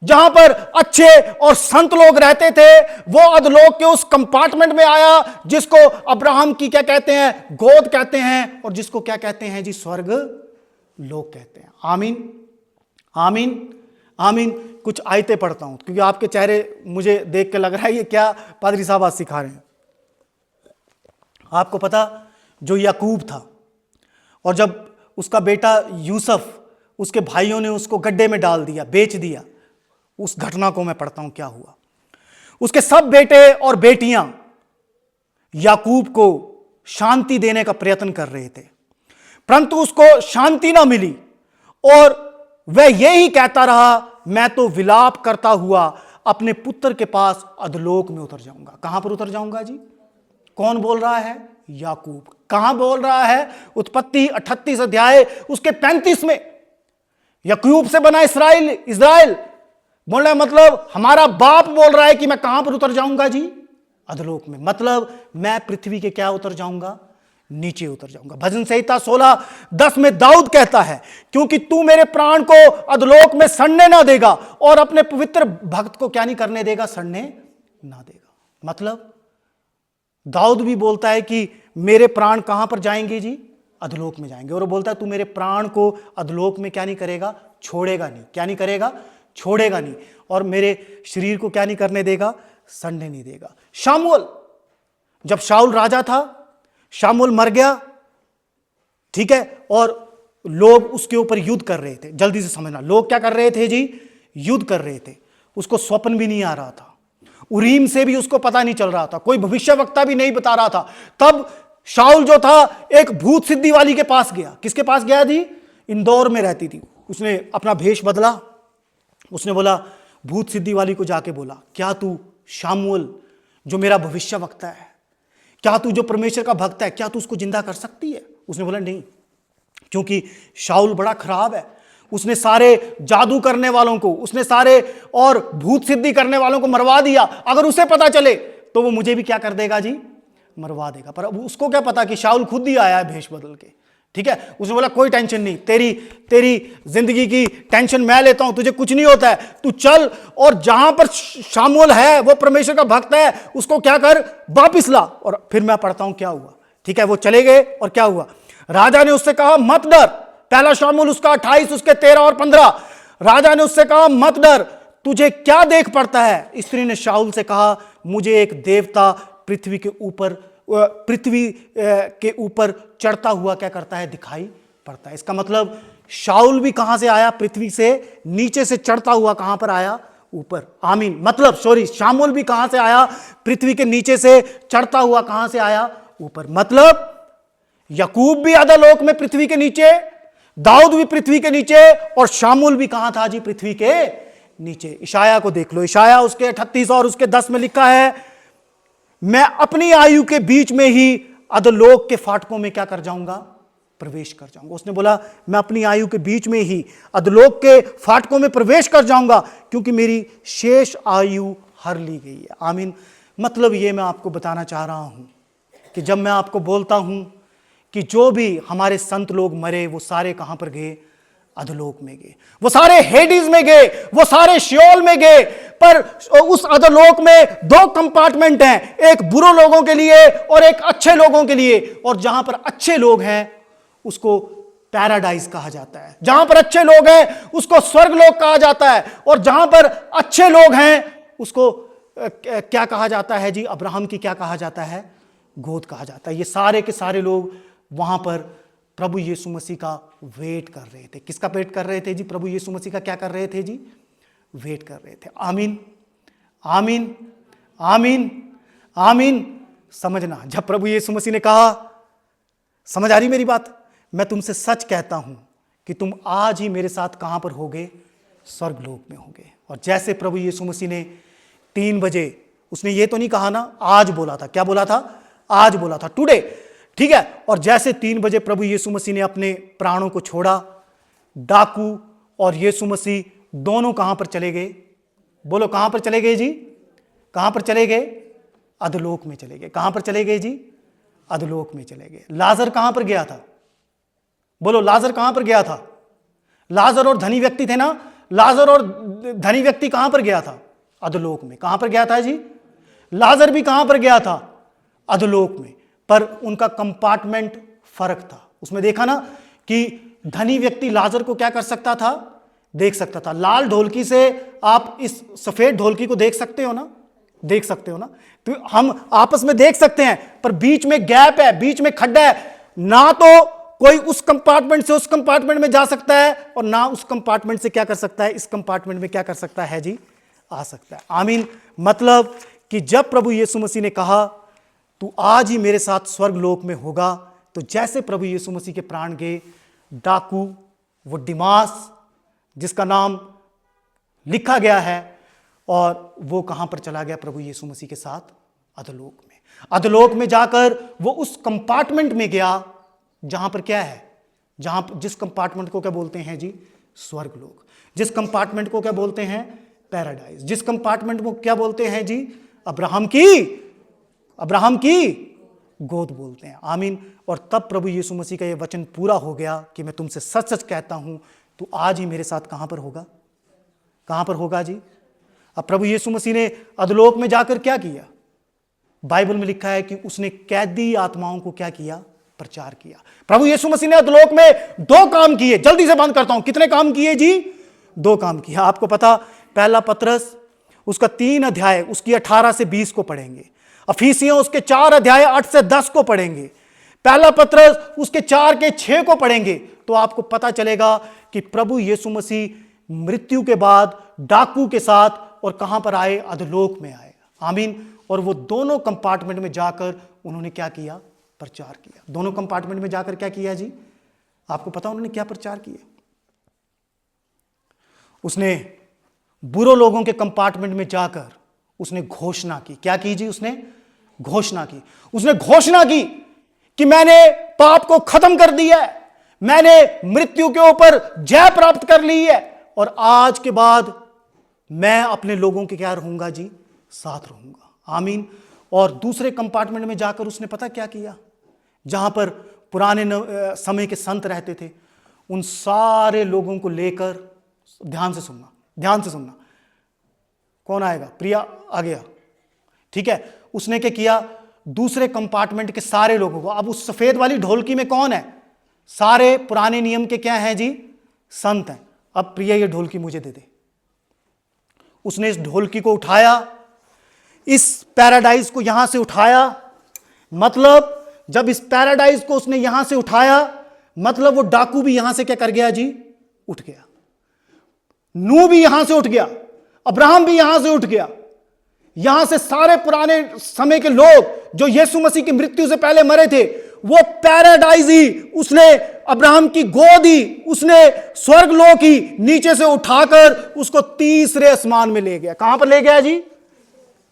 जहां पर अच्छे और संत लोग रहते थे। वो अधोलोक के उस कंपार्टमेंट में आया जिसको अब्राहम की क्या कहते हैं? गोद कहते हैं, और जिसको क्या कहते हैं जी? स्वर्ग लोक कहते हैं। आमीन, आमीन, आमीन। कुछ आयतें पढ़ता हूं क्योंकि आपके चेहरे मुझे देख के लग रहा है ये क्या पादरी साहब आज सिखा रहे हैं। आपको पता, जो याकूब था और जब उसका बेटा यूसुफ, उसके भाइयों ने उसको गड्ढे में डाल दिया, बेच दिया, उस घटना को मैं पढ़ता हूं क्या हुआ। उसके सब बेटे और बेटियां याकूब को शांति देने का प्रयत्न कर रहे थे, परंतु उसको शांति ना मिली और वह यही कहता रहा, मैं तो विलाप करता हुआ अपने पुत्र के पास अधोलोक में उतर जाऊंगा। कहां पर उतर जाऊंगा जी? कौन बोल रहा है? याकूब। कहां बोल रहा है? उत्पत्ति 38 अध्याय उसके 35 में। याकूब से बना इस्राएल बोल रहा है, मतलब हमारा बाप बोल रहा है कि मैं कहां पर उतर जाऊंगा जी? अधोलोक में। मतलब मैं पृथ्वी के क्या उतर जाऊंगा? नीचे उतर जाऊंगा। भजन संहिता 16:10 में दाऊद कहता है, क्योंकि तू मेरे प्राण को अधोलोक में सड़ने ना देगा और अपने पवित्र भक्त को क्या नहीं करने देगा? सड़ने ना देगा। मतलब दाऊद भी बोलता है कि मेरे प्राण कहां पर जाएंगे जी? अधोलोक में जाएंगे। और वो बोलता है तू मेरे प्राण को अधोलोक में क्या नहीं करेगा? छोड़ेगा नहीं। क्या नहीं करेगा? छोड़ेगा नहीं। और मेरे शरीर को क्या नहीं करने देगा? सड़ने नहीं देगा। शामूएल, जब शाऊल राजा था, शामूएल मर गया, ठीक है, और लोग उसके ऊपर युद्ध कर रहे थे। जल्दी से समझना, लोग क्या कर रहे थे जी? युद्ध कर रहे थे। उसको स्वप्न भी नहीं आ रहा था, उरीम से भी उसको पता नहीं चल रहा था, कोई भविष्यवक्ता भी नहीं बता रहा था। तब शाऊल जो था एक भूत सिद्धि वाली के पास गया। किसके पास गया जी? इंदौर में रहती थी। उसने अपना भेष बदला, उसने बोला, भूत सिद्धि वाली को जाके बोला, क्या तू शामूएल जो मेरा भविष्यवक्ता है, क्या तू जो परमेश्वर का भक्त है, क्या तू उसको जिंदा कर सकती है? उसने बोला नहीं, क्योंकि शाऊल बड़ा खराब है, उसने सारे जादू करने वालों को, उसने सारे और भूत सिद्धि करने वालों को मरवा दिया। अगर उसे पता चले तो वो मुझे भी क्या कर देगा जी? मरवा देगा। पर अब उसको क्या पता कि शाऊल खुद ही आया है भेष बदल के। ठीक है, उसने बोला कोई टेंशन नहीं, तेरी जिंदगी की टेंशन मैं लेता हूं, तुझे कुछ नहीं होता है, तू चल और जहां पर शामूएल है वो परमेश्वर का भक्त है, उसको क्या कर? वापिस ला। और फिर मैं पढ़ता हूं क्या हुआ। ठीक है, वो चले गए और क्या हुआ? राजा ने उससे कहा मत डर। पहला शामूएल उसका 28 उसके 13 और 15। राजा ने उससे कहा मत डर, तुझे क्या देख पड़ता है? स्त्री ने शाऊल से कहा, मुझे एक देवता पृथ्वी के ऊपर चढ़ता हुआ क्या करता है? दिखाई पड़ता है। इसका मतलब शाऊल भी कहां से आया? पृथ्वी से नीचे से चढ़ता हुआ कहां पर आया? ऊपर। आमीन। मतलब शामूएल भी कहां से आया? पृथ्वी के नीचे से चढ़ता हुआ कहां से आया? ऊपर। मतलब याकूब भी अधोलोक में पृथ्वी के नीचे, दाऊद भी पृथ्वी के नीचे, और शामूएल भी कहां था जी? पृथ्वी के नीचे। इशाया को देख लो, इशाया उसके 38 और उसके 10 में लिखा है, मैं अपनी आयु के बीच में ही अधोलोक के फाटकों में क्या कर जाऊंगा? प्रवेश कर जाऊंगा। उसने बोला मैं अपनी आयु के बीच में ही अधोलोक के फाटकों में प्रवेश कर जाऊंगा, क्योंकि मेरी शेष आयु हर ली गई है। आमीन। मतलब ये मैं आपको बताना चाह रहा हूं कि जब मैं आपको बोलता हूं कि जो भी हमारे संत लोग मरे वो सारे कहां पर गए? अधोलोक में गए। वो सारे हेडिस में गए, वो सारे शियोल में गए। पर उस अधोलोक में दो कंपार्टमेंट हैं, एक बुरे लोगों के लिए और एक अच्छे लोगों के लिए। और जहां पर अच्छे लोग हैं उसको पैराडाइज कहा जाता है, जहां पर अच्छे लोग हैं उसको स्वर्गलोक कहा जाता है, और जहां पर अच्छे लोग हैं उसको क्या कहा जाता है जी? अब्राहम की क्या कहा जाता है? गोद कहा जाता है। ये सारे के सारे लोग वहां पर प्रभु यीशु मसीह का वेट कर रहे थे। किसका वेट कर रहे थे जी? प्रभु यीशु मसीह का क्या कर रहे थे जी? वेट कर रहे थे। आमीन, आमीन, आमीन, आमीन। समझना, जब प्रभु यीशु मसीह ने कहा, समझ आ रही मेरी बात? मैं तुमसे सच कहता हूं कि तुम आज ही मेरे साथ कहां पर होगे? स्वर्गलोक में होंगे। और जैसे प्रभु यीशु मसीह ने 3 बजे, उसने ये तो नहीं कहा ना, आज बोला था। क्या बोला था? आज बोला था, टुडे, ठीक है। और जैसे 3 बजे प्रभु यीशु मसीह ने अपने प्राणों को छोड़ा, डाकू और यीशु मसीह दोनों कहां पर चले गए? बोलो, कहां पर चले गए जी? कहां पर चले गए? अधोलोक में चले गए। कहां पर चले गए जी? अधोलोक में चले गए। लाजर कहां पर गया था? बोलो, लाजर कहां पर गया था? लाजर और धनी व्यक्ति थे ना, लाजर और धनी व्यक्ति कहां पर गया था? अधोलोक में। कहां पर गया था जी? लाजर भी कहां पर गया था? अधोलोक में। पर उनका कंपार्टमेंट फर्क था। उसमें देखा ना कि धनी व्यक्ति लाजर को क्या कर सकता था? देख सकता था। लाल ढोलकी से आप इस सफेद ढोलकी को देख सकते हो ना? देख सकते हो ना? तो हम आपस में देख सकते हैं, पर बीच में गैप है, बीच में खड्डा है। ना तो कोई उस कंपार्टमेंट से उस कंपार्टमेंट में जा सकता है, और ना उस कंपार्टमेंट से क्या कर सकता है? इस कंपार्टमेंट में क्या कर सकता है जी? आ सकता है। आमीन। मतलब कि जब प्रभु यीशु मसीह ने कहा तू आज ही मेरे साथ स्वर्ग लोक में होगा, तो जैसे प्रभु यीशु मसीह के प्राण गए, डाकू, वो दिमास जिसका नाम लिखा गया है, और वो कहां पर चला गया प्रभु यीशु मसीह के साथ? अधोलोक में। अधोलोक में जाकर वो उस कंपार्टमेंट में गया जहां पर क्या है? जिस कंपार्टमेंट को क्या बोलते हैं जी? स्वर्गलोक। जिस कंपार्टमेंट को क्या बोलते हैं? पैराडाइज। जिस कंपार्टमेंट को क्या बोलते हैं जी? अब्राहम की गोद बोलते हैं। आमीन। और तब प्रभु यीशु मसीह का यह वचन पूरा हो गया कि मैं तुमसे सच सच कहता हूं, तू आज ही मेरे साथ कहां पर होगा? कहां पर होगा जी? अब प्रभु यीशु मसीह ने अधोलोक में जाकर क्या किया? बाइबल में लिखा है कि उसने कैदी आत्माओं को क्या किया? प्रचार किया। प्रभु यीशु मसीह ने अधोलोक में 2 काम किए। जल्दी से बंद करता हूं। कितने काम किए जी? 2 काम किया। आपको पता, पहला पत्रस उसका 3 अध्याय उसकी 18 से 20 को पढ़ेंगे। अफीसियों उसके 4 अध्याय 8 से 10 को पढ़ेंगे। पहला पत्रस उसके 4 के 6 को पढ़ेंगे, तो आपको पता चलेगा कि प्रभु यीशु मसीह मृत्यु के बाद डाकू के साथ और कहां पर आए? अधोलोक में आए। आमीन। और वो दोनों कंपार्टमेंट में जाकर उन्होंने क्या किया? प्रचार किया। दोनों कंपार्टमेंट में जाकर क्या किया जी? आपको पता उन्होंने क्या प्रचार किया? उसने बुरे लोगों के कंपार्टमेंट में जाकर उसने घोषणा की। क्या की जी? उसने घोषणा की। उसने घोषणा की कि मैंने पाप को खत्म कर दिया है, मैंने मृत्यु के ऊपर जय प्राप्त कर ली है, और आज के बाद मैं अपने लोगों के क्या रहूंगा जी? साथ रहूंगा। आमीन। और दूसरे कंपार्टमेंट में जाकर उसने पता क्या किया? जहां पर पुराने समय के संत रहते थे, उन सारे लोगों को लेकर, ध्यान से सुनना, ध्यान से सुनना, कौन आएगा? प्रिया आ गया, ठीक है। उसने क्या किया? दूसरे कंपार्टमेंट के सारे लोगों को, अब उस सफेद वाली ढोलकी में कौन है? सारे पुराने नियम के क्या हैं जी? संत हैं। अब प्रिया ये ढोलकी मुझे दे दे। उसने इस ढोलकी को उठाया, इस पैराडाइज को यहां से उठाया। मतलब जब इस पैराडाइज को उसने यहां से उठाया, मतलब वो डाकू भी यहां से क्या कर गया जी? उठ गया। नूह भी यहां से उठ गया, अब्राहम भी यहां से उठ गया। यहां से सारे पुराने समय के लोग जो यीशु मसीह की मृत्यु से पहले मरे थे, वो पैराडाइज ही, उसने अब्राहम की गोद ही, उसने स्वर्गलोक ही नीचे से उठाकर उसको तीसरे आसमान में ले गया। कहां पर ले गया जी?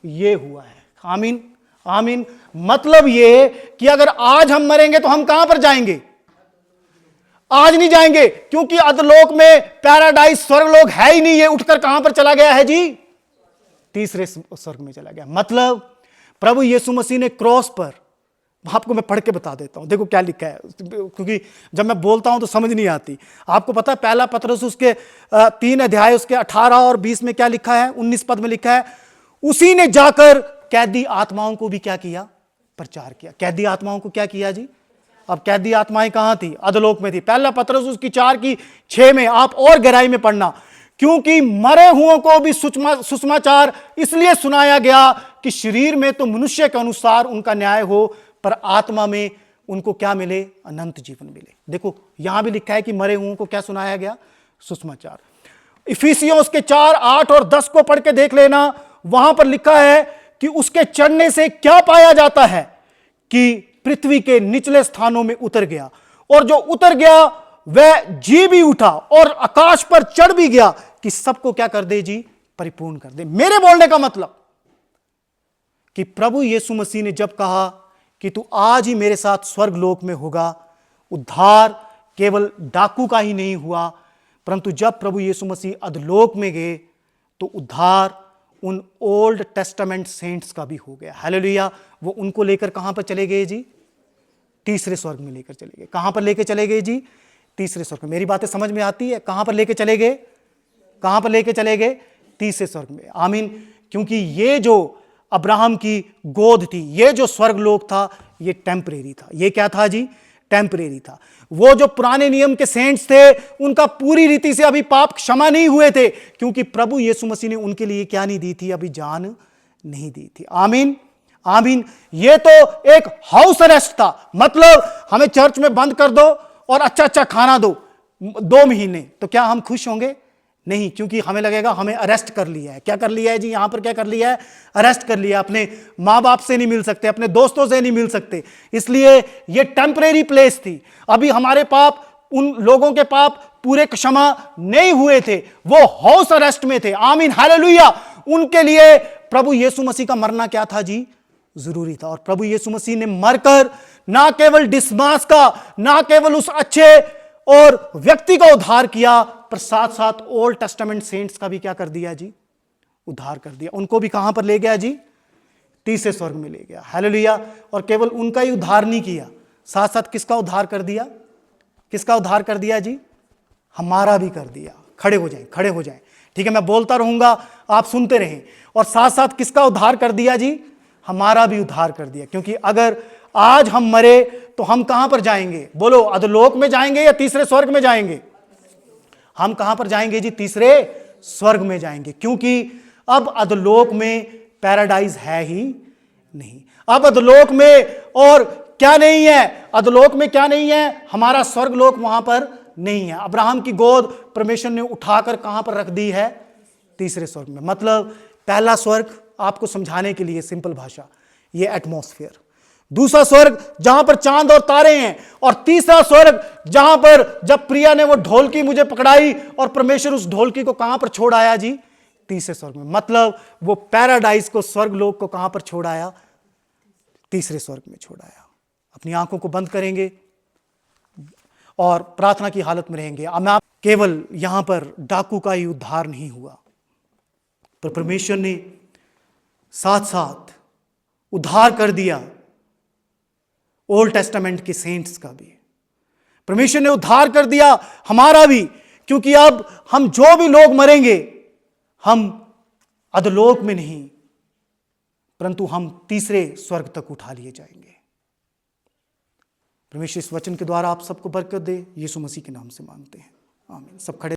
ये हुआ है। आमीन। आमीन। मतलब ये कि अगर आज हम मरेंगे तो हम कहां पर जाएंगे? आज नहीं जाएंगे, क्योंकि अधोलोक में पैराडाइज स्वर्गलोक है ही नहीं। ये उठकर कहां पर चला गया है जी? तीसरे स्वर्ग में चला गया। मतलब प्रभु यीशु मसीह ने क्रॉस पर, आपको मैं पढ़ के बता देता हूं, देखो क्या लिखा है, क्योंकि जब मैं बोलता हूं तो समझ नहीं आती। आपको पता है पहला पत्रस उसके 3 अध्याय उसके 18 और 20 में क्या लिखा है? 19 पद में लिखा है, उसी ने जाकर कैदी आत्माओं को भी क्या किया? प्रचार किया। कैदी आत्माओं को क्या किया जी? अब कैदी आत्माएं कहां थी? अधोलोक में थी। पहला पत्रस उसकी 4 की 6 में आप और गहराई में पढ़ना, क्योंकि मरे हुओं को भी सुसमाचार इसलिए सुनाया गया कि शरीर में तो मनुष्य के अनुसार उनका न्याय हो, पर आत्मा में उनको क्या मिले? अनंत जीवन मिले। देखो यहां भी लिखा है कि मरे हुओं को क्या सुनाया गया? सुसमाचार। इफिसियों उसके 4, 8 और 10 को पढ़ के देख लेना। वहां पर लिखा है कि उसके चढ़ने से क्या पाया जाता है? कि पृथ्वी के निचले स्थानों में उतर गया, और जो उतर गया वह जी भी उठा और आकाश पर चढ़ भी गया कि सबको क्या कर दे जी, परिपूर्ण कर दे। मेरे बोलने का मतलब कि प्रभु यीशु मसीह ने जब कहा कि तू आज ही मेरे साथ स्वर्ग लोक में होगा, उद्धार केवल डाकू का ही नहीं हुआ, परंतु जब प्रभु यीशु मसीह अधलोक में गए तो उद्धार उन ओल्ड टेस्टामेंट सेंट्स का भी हो गया। हालेलुया। वो उनको लेकर कहां पर चले गए जी, तीसरे स्वर्ग में लेकर चले गए। कहां पर लेकर चले गए जी, तीसरे स्वर्ग में। मेरी बातें समझ में आती है? कहां पर लेकर चले गए, कहां पर लेकर चले गए, तीसरे स्वर्ग में। आमीन। क्योंकि ये जो अब्राहम की गोद थी, ये जो स्वर्ग लोक था, ये टेम्परेरी था। ये क्या था जी, टेम्परेरी था। वो जो पुराने नियम के सेंट्स थे, उनका पूरी रीति से अभी पाप क्षमा नहीं हुए थे, क्योंकि प्रभु यीशु मसीह ने उनके लिए क्या नहीं दी थी, अभी जान नहीं दी थी। आमीन, आमीन। ये तो एक हाउस अरेस्ट था, मतलब हमें चर्च में बंद कर दो और अच्छा अच्छा खाना दो 2 महीने, तो क्या हम खुश होंगे? नहीं, क्योंकि हमें लगेगा हमें अरेस्ट कर लिया है। क्या कर लिया है जी, यहां पर क्या कर लिया है, अरेस्ट कर लिया। अपने माँ बाप से नहीं मिल सकते, अपने दोस्तों से नहीं मिल सकते, इसलिए ये टेम्परेरी प्लेस थी। अभी हमारे पाप, उन लोगों के पाप पूरे क्षमा नहीं हुए थे, वो हाउस अरेस्ट में थे। आमीन, हालेलुया। उनके लिए प्रभु यीशु मसीह का मरना क्या था जी, जरूरी था। और प्रभु यीशु मसीह ने मरकर ना केवल डिसमास का, ना केवल उस अच्छे और व्यक्ति का उद्धार किया, पर साथ साथ ओल्ड टेस्टामेंट सेंट्स का भी क्या कर दिया जी, उद्धार कर दिया। उनको भी कहां पर ले गया जी, तीसरे स्वर्ग में ले गया। हालेलुया। और केवल उनका ही उद्धार नहीं किया, साथ साथ किसका उद्धार कर दिया, किसका उद्धार कर दिया जी, हमारा भी कर दिया। खड़े हो जाएं, खड़े हो जाएं। ठीक है, मैं बोलता रहूंगा, आप सुनते रहें। और साथ साथ किसका उद्धार कर दिया जी, हमारा भी उद्धार कर दिया। क्योंकि अगर आज हम मरे तो हम कहां पर जाएंगे, बोलो, अधोलोक में जाएंगे या तीसरे स्वर्ग में जाएंगे? हम कहां पर जाएंगे जी, तीसरे स्वर्ग में जाएंगे। क्योंकि अब अधोलोक में पैराडाइज है ही नहीं। अब अधोलोक में और क्या नहीं है, अधोलोक में क्या नहीं है, हमारा स्वर्ग लोक वहां पर नहीं है। अब्राहम की गोद परमेश्वर ने उठाकर कहां पर रख दी है, तीसरे स्वर्ग में। मतलब पहला स्वर्ग, आपको समझाने के लिए सिंपल भाषा, ये एटमॉस्फेयर। दूसरा स्वर्ग जहां पर चांद और तारे हैं, और तीसरा स्वर्ग जहां पर जब प्रिया ने वो ढोलकी मुझे पकड़ाई और परमेश्वर उस ढोलकी को कहां पर छोड़ आया जी, तीसरे स्वर्ग में। मतलब वो पैराडाइज को, स्वर्ग लोक को कहां पर छोड़ आया, तीसरे स्वर्ग में छोड़ आया। अपनी आंखों को बंद करेंगे और प्रार्थना की हालत में रहेंगे। अब केवल यहां पर डाकू का ही उद्धार नहीं हुआ, पर परमेश्वर ने साथ साथ उद्धार कर दिया ओल्ड टेस्टामेंट के सेंट्स का भी। परमेश्वर ने उद्धार कर दिया हमारा भी, क्योंकि अब हम जो भी लोग मरेंगे, हम अधोलोक में नहीं, परंतु हम तीसरे स्वर्ग तक उठा लिए जाएंगे। परमेश्वर इस वचन के द्वारा आप सबको बरकत दे, यीशु मसीह के नाम से मांगते हैं, आमीन। सब खड़े